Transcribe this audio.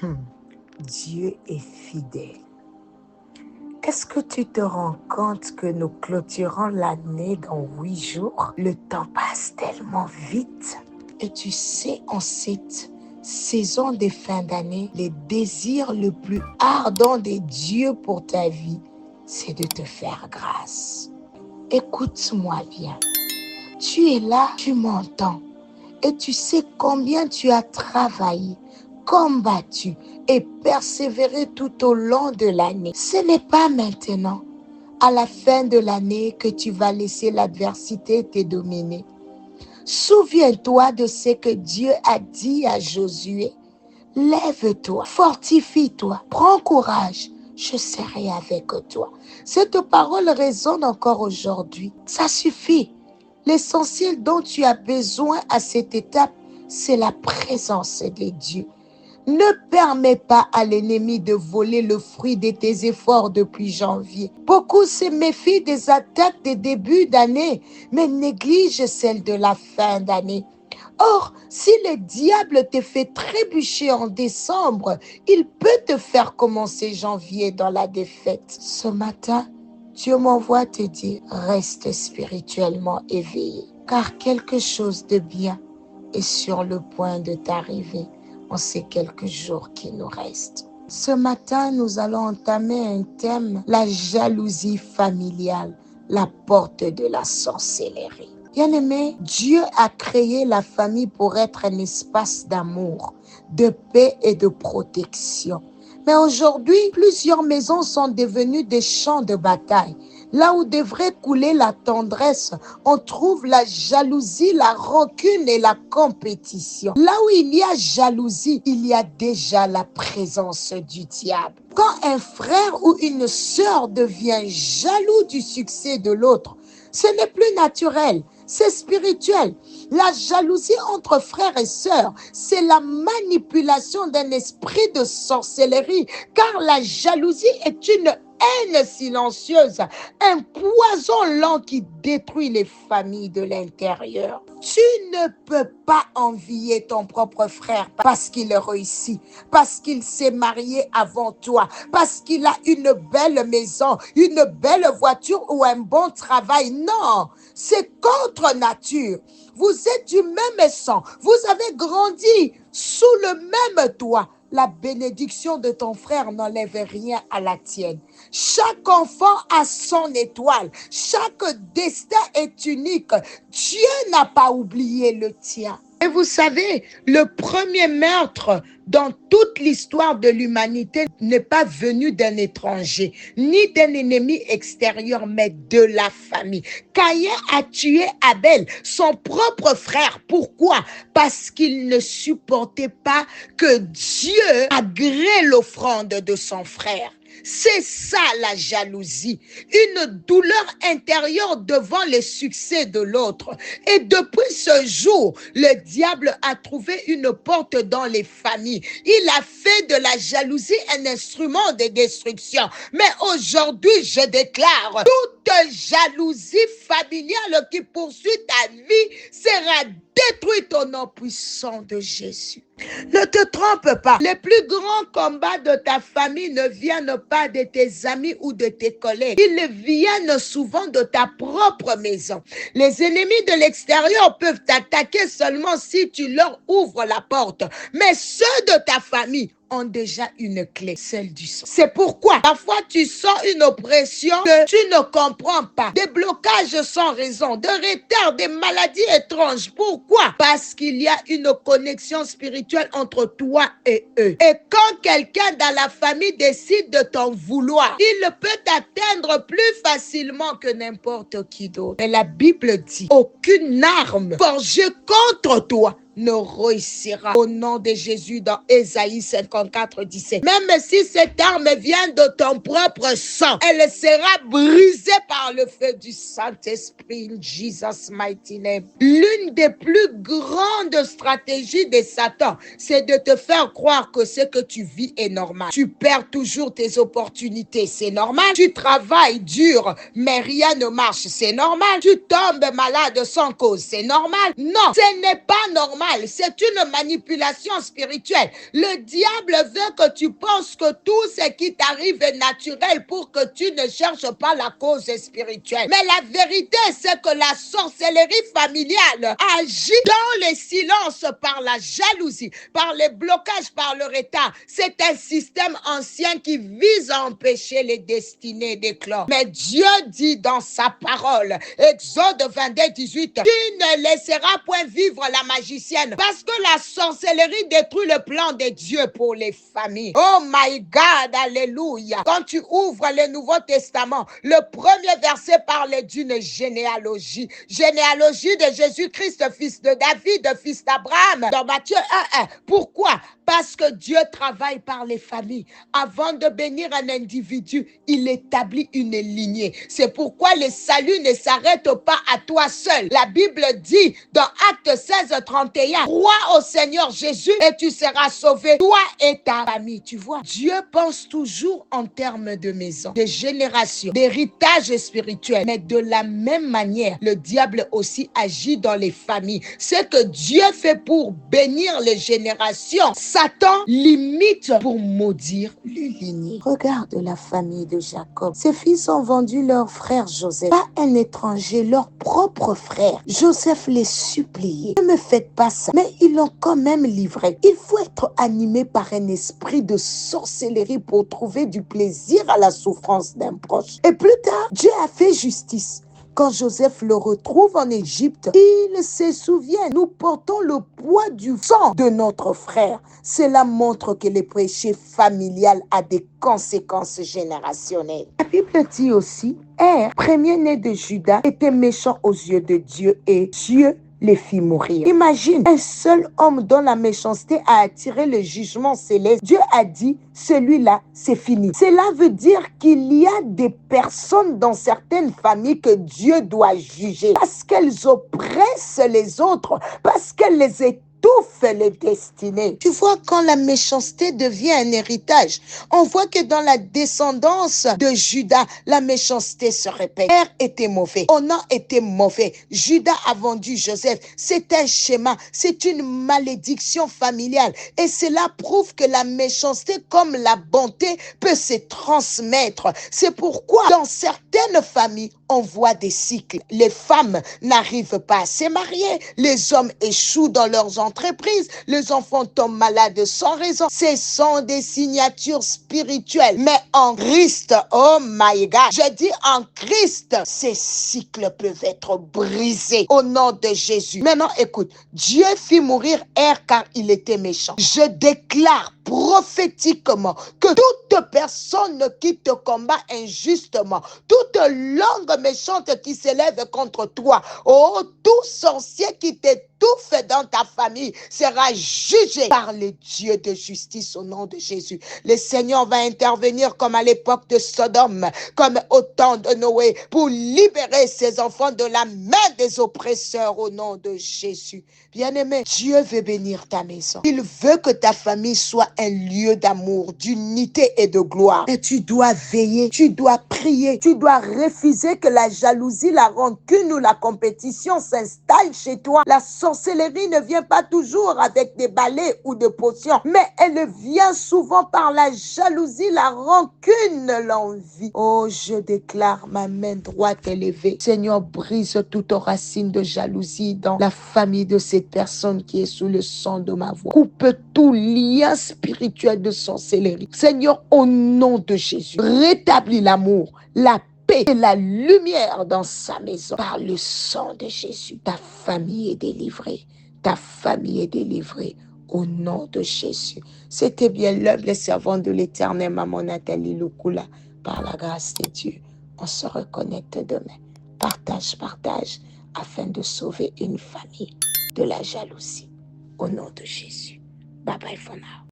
Hmm. Dieu est fidèle. Est-ce que tu te rends compte que nous clôturons l'année dans 8 jours? Le temps passe tellement vite. Et tu sais, en cette saison de fin d'année, le désir le plus ardent de Dieu pour ta vie, c'est de te faire grâce. Écoute-moi bien. Tu es là, tu m'entends. Et tu sais combien tu as travaillé, combattu et persévéré tout au long de l'année. Ce n'est pas maintenant, à la fin de l'année, que tu vas laisser l'adversité te dominer. Souviens-toi de ce que Dieu a dit à Josué. Lève-toi, fortifie-toi, prends courage, je serai avec toi. Cette parole résonne encore aujourd'hui. Ça suffit. L'essentiel dont tu as besoin à cette étape, c'est la présence de Dieu. Ne permets pas à l'ennemi de voler le fruit de tes efforts depuis janvier. Beaucoup se méfient des attaques des débuts d'année, mais négligent celles de la fin d'année. Or, si le diable te fait trébucher en décembre, il peut te faire commencer janvier dans la défaite. Ce matin, Dieu m'envoie te dire, reste spirituellement éveillé, car quelque chose de bien est sur le point de t'arriver en ces quelques jours qui nous restent. Ce matin, nous allons entamer un thème, la jalousie familiale, la porte de la sorcellerie. Bien-aimé, Dieu a créé la famille pour être un espace d'amour, de paix et de protection. Mais aujourd'hui, plusieurs maisons sont devenues des champs de bataille. Là où devrait couler la tendresse, on trouve la jalousie, la rancune et la compétition. Là où il y a jalousie, il y a déjà la présence du diable. Quand un frère ou une sœur devient jaloux du succès de l'autre, ce n'est plus naturel, c'est spirituel. La jalousie entre frères et sœurs, c'est la manipulation d'un esprit de sorcellerie, car la jalousie est une haine silencieuse, un poison lent qui détruit les familles de l'intérieur. Tu ne peux pas envier ton propre frère parce qu'il réussit, parce qu'il s'est marié avant toi, parce qu'il a une belle maison, une belle voiture ou un bon travail. Non, c'est contre nature. Vous êtes du même sang, vous avez grandi sous le même toit. La bénédiction de ton frère n'enlève rien à la tienne. Chaque enfant a son étoile. Chaque destin est unique. Dieu n'a pas oublié le tien. Et vous savez, le premier meurtre dans toute l'histoire de l'humanité n'est pas venu d'un étranger, ni d'un ennemi extérieur, mais de la famille. Caïn a tué Abel, son propre frère. Pourquoi? Parce qu'il ne supportait pas que Dieu agrée l'offrande de son frère. C'est ça la jalousie, une douleur intérieure devant le succès de l'autre. Et depuis ce jour, le diable a trouvé une porte dans les familles. Il a fait de la jalousie un instrument de destruction. Mais aujourd'hui, je déclare, toute jalousie familiale qui poursuit ta vie sera détruite au nom puissant de Jésus. Ne te trompe pas. Les plus grands combats de ta famille ne viennent pas de tes amis ou de tes collègues. Ils viennent souvent de ta propre maison. Les ennemis de l'extérieur peuvent t'attaquer seulement si tu leur ouvres la porte. Mais ceux de ta famille ont déjà une clé, celle du sang. C'est pourquoi parfois tu sens une oppression que tu ne comprends pas, des blocages sans raison, des retards, des maladies étranges. Pourquoi? Parce qu'il y a une connexion spirituelle entre toi et eux. Et quand quelqu'un dans la famille décide de t'en vouloir, il peut t'atteindre plus facilement que n'importe qui d'autre. Et la Bible dit, aucune arme forgée contre toi ne réussira au nom de Jésus dans Ésaïe 54, 17. Même si cette arme vient de ton propre sang, elle sera brisée par le feu du Saint-Esprit in Jesus' mighty name. L'une des plus grandes stratégies de Satan, c'est de te faire croire que ce que tu vis est normal. Tu perds toujours tes opportunités, c'est normal. Tu travailles dur, mais rien ne marche, c'est normal. Tu tombes malade sans cause, c'est normal. Non, ce n'est pas normal. mal. C'est une manipulation spirituelle. Le diable veut que tu penses que tout ce qui t'arrive est naturel pour que tu ne cherches pas la cause spirituelle. Mais la vérité, c'est que la sorcellerie familiale agit dans les silences par la jalousie, par les blocages, par le retard. C'est un système ancien qui vise à empêcher les destinées d'éclore. Mais Dieu dit dans sa parole, Exode 22, 18, tu ne laisseras point vivre la magicienne parce que la sorcellerie détruit le plan de Dieu pour les familles. Oh my God, alléluia. Quand tu ouvres le Nouveau Testament, le premier verset parle d'une généalogie. Généalogie de Jésus-Christ, fils de David, fils d'Abraham. Dans Matthieu 1. Pourquoi? Parce que Dieu travaille par les familles. Avant de bénir un individu, il établit une lignée. C'est pourquoi le salut ne s'arrête pas à toi seul. La Bible dit dans Actes 16, 31, crois au Seigneur Jésus et tu seras sauvé, toi et ta famille. Tu vois, Dieu pense toujours en termes de maison, de génération, d'héritage spirituel. Mais de la même manière, le diable aussi agit dans les familles. Ce que Dieu fait pour bénir les générations, Satan limite pour maudire les lignées. Regarde la famille de Jacob. Ses fils ont vendu leur frère Joseph, pas un étranger, leur propre frère. Joseph les suppliait. Ne me faites pas ça. Mais ils l'ont quand même livré. Il faut être animé par un esprit de sorcellerie pour trouver du plaisir à la souffrance d'un proche. Et plus tard, Dieu a fait justice. Quand Joseph le retrouve en Égypte, il se souvient, nous portons le poids du sang de notre frère. Cela montre que le péché familial a des conséquences générationnelles. La Bible dit aussi, premier-né de Judas, était méchant aux yeux de Dieu et Dieu les fit mourir. Imagine un seul homme dont la méchanceté a attiré le jugement céleste. Dieu a dit, celui-là, c'est fini. Cela veut dire qu'il y a des personnes dans certaines familles que Dieu doit juger parce qu'elles oppressent les autres, parce qu'elles les étouffent les destinées. Tu vois, quand la méchanceté devient un héritage, on voit que dans la descendance de Judas, la méchanceté se répète. Père était mauvais, Onan était mauvais, Judas a vendu Joseph. C'est un schéma, c'est une malédiction familiale. Et cela prouve que la méchanceté, comme la bonté, peut se transmettre. C'est pourquoi, dans certaines familles, on voit des cycles. Les femmes n'arrivent pas à se marier, les hommes échouent dans leurs entreprises, les enfants tombent malades sans raison. Ce sont des signatures spirituelles. Mais en Christ, oh my God, je dis en Christ, ces cycles peuvent être brisés au nom de Jésus. Maintenant, écoute, Dieu fit mourir car il était méchant. Je déclare prophétiquement que toute personne qui te combat injustement, toute langue méchante qui s'élève contre toi, oh, tout sorcier qui t'étouffe dans ta famille sera jugé par le Dieu de justice au nom de Jésus. Le Seigneur va intervenir comme à l'époque de Sodome, comme au temps de Noé, pour libérer ses enfants de la main des oppresseurs au nom de Jésus. Bien-aimé, Dieu veut bénir ta maison. Il veut que ta famille soit un lieu d'amour, d'unité et de gloire. Et tu dois veiller, tu dois prier, tu dois refuser que la jalousie, la rancune ou la compétition s'installe chez toi. La sorcellerie ne vient pas toujours avec des balais ou des potions, mais elle vient souvent par la jalousie, la rancune, l'envie. Oh, je déclare ma main droite élevée. Seigneur, brise toute racine de jalousie dans la famille de cette personne qui est sous le sang de ma voix. Coupe tout lien spirituel de sorcellerie. Seigneur, au nom de Jésus, rétablis l'amour, la paix et la lumière dans sa maison. Par le sang de Jésus, ta famille est délivrée. Ta famille est délivrée. Au nom de Jésus. C'était bien l'humble servante de l'Éternel, maman Nathalie Lukula. Par la grâce de Dieu, on se reconnecte demain. Partage, afin de sauver une famille de la jalousie. Au nom de Jésus. Bye bye for now.